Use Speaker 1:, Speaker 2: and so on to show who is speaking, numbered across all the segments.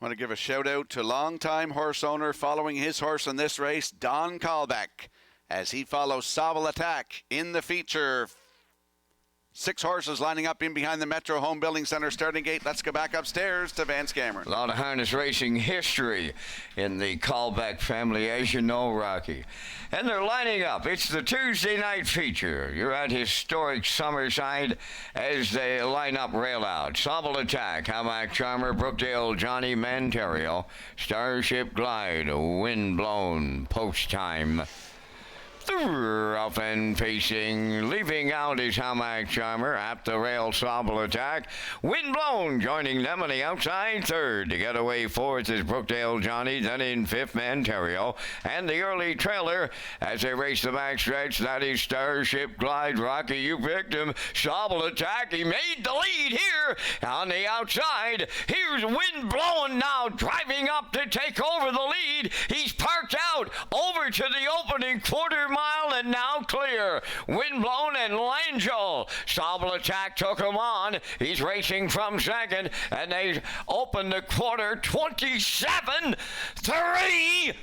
Speaker 1: I want to give a shout out to longtime horse owner following his horse in this race, Don Callbeck, as he follows Sobble Attack in the feature. 6 horses lining up in behind the Metro Home Building Center starting gate. Let's go back upstairs to Vance Cameron.
Speaker 2: A lot of harness racing history in the Callback family, as you know, Rocky. And they're lining up. It's the Tuesday night feature. You're at historic Summerside as they line up rail out. Sobble Attack, Hamac Charmer, Brookdale, Johnny Manterio, Starship Glide, Windblown, Post Time. Rough and facing, leaving out is Hamac Charmer at the rail. Sobble Attack, Windblown joining them on the outside third. To get away fourth is Brookdale Johnny, then in fifth Manterio, and the early trailer as they race the backstretch. That is Starship Glide. Rocky, you picked him. Sobble Attack, he made the lead here on the outside. Here's Windblown now driving up to take over the lead. He's parked out over to the opening quarter mile and now clear. Windblown and Langell. Sobble Attack took him on. He's racing from second, and they open the quarter 27-3.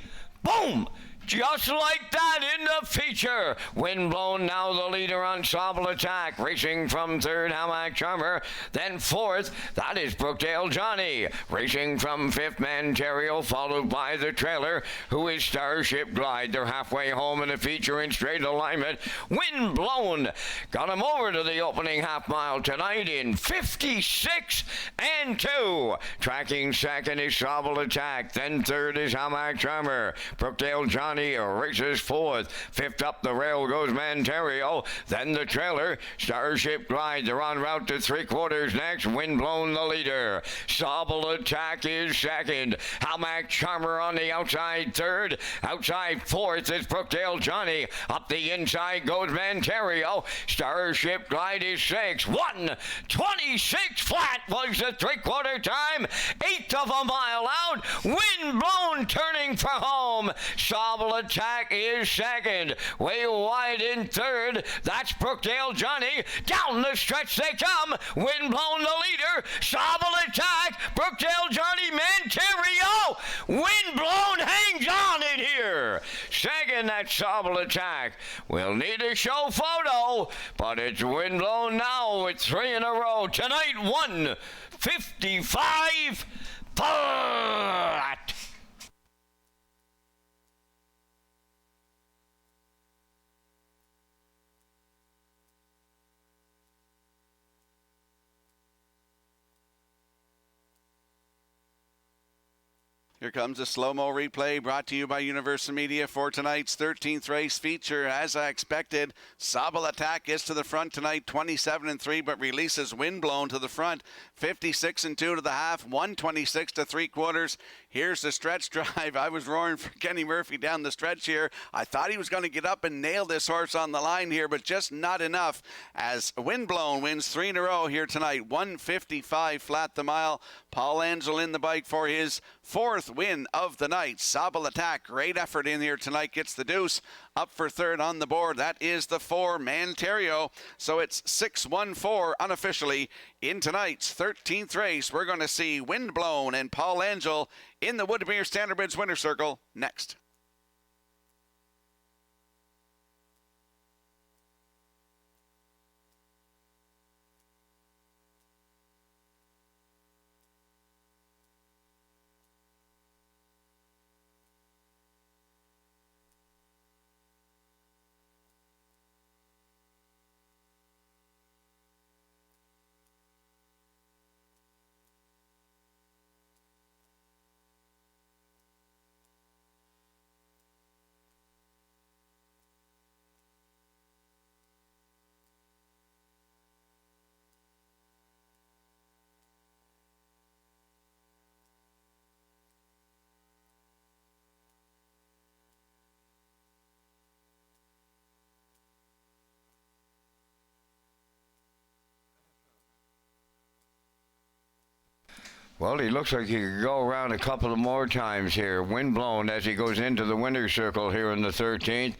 Speaker 2: Boom! Just like that in the feature. Windblown now the leader on Sobble Attack. Racing from third, Hamac Charmer. Then fourth, that is Brookdale Johnny. Racing from fifth, Manterio, followed by the trailer, who is Starship Glide. They're halfway home in the feature in straight alignment. Windblown got him over to the opening half mile tonight in 56-2. Tracking second is Sobble Attack. Then third is Hamac Charmer. Brookdale Johnny races fourth. Fifth up the rail goes Manterio. Then the trailer, Starship Glide. They're en route to three quarters next. Windblown the leader. Sobble Attack is second. Hamac Charmer on the outside third. Outside fourth is Brookdale Johnny. Up the inside goes Manterio. Starship Glide is sixth. 1:26 flat was the three-quarter time. Eighth of a mile out. Windblown turning for home. Sobble Attack is second. Way wide in third. That's Brookdale Johnny. Down the stretch they come. Windblown the leader. Sobble Attack. Brookdale Johnny. Manterio. Windblown hangs on in here. Second, that's Sobble Attack. We'll need a show photo, but it's Windblown now with 3 in a row. Tonight, 1:55 flat.
Speaker 1: Here comes a slow-mo replay brought to you by Universal Media for tonight's 13th race feature. As I expected, Sobble Attack gets to the front tonight, 27-3, but releases Windblown to the front, 56-2 to the half, 126 to three quarters. Here's the stretch drive. I was roaring for Kenny Murphy down the stretch here. I thought he was going to get up and nail this horse on the line here, but just not enough as Windblown wins 3 in a row here tonight, 1:55 flat the mile. Paul Angel in the bike for his 4th win of the night. Sobble Attack, great effort in here tonight, gets the deuce. Up for third on the board, that is the 4, Manterio. So it's 6-1-4 unofficially in tonight's 13th race. We're going to see Windblown and Paul Angel in the Woodmere Standardbridge Winner's Circle next.
Speaker 2: Well, he looks like he could go around a couple of more times here. Windblown as he goes into the winner's circle here in the 13th.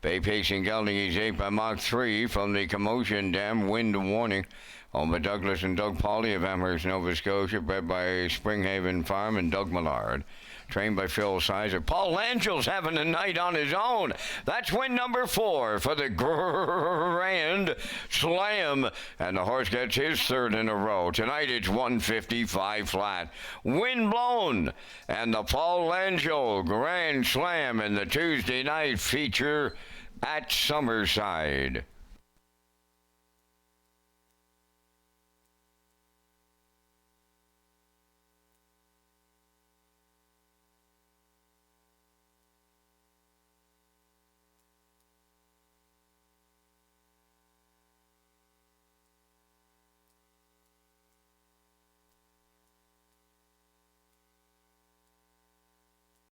Speaker 2: Bay Pacing Gelding, he's 8 by Mach 3 from the Commotion Dam, wind warning. Owned by Douglas and Doug Pauly of Amherst, Nova Scotia, bred by Springhaven Farm and Doug Millard. Trained by Phil Sizer. Paul Langel's having a night on his own. That's win number 4 for the Grand Slam. And the horse gets his 3rd in a row. Tonight it's 155 flat. Wind blown. And the Paul Langel Grand Slam in the Tuesday night feature at Summerside.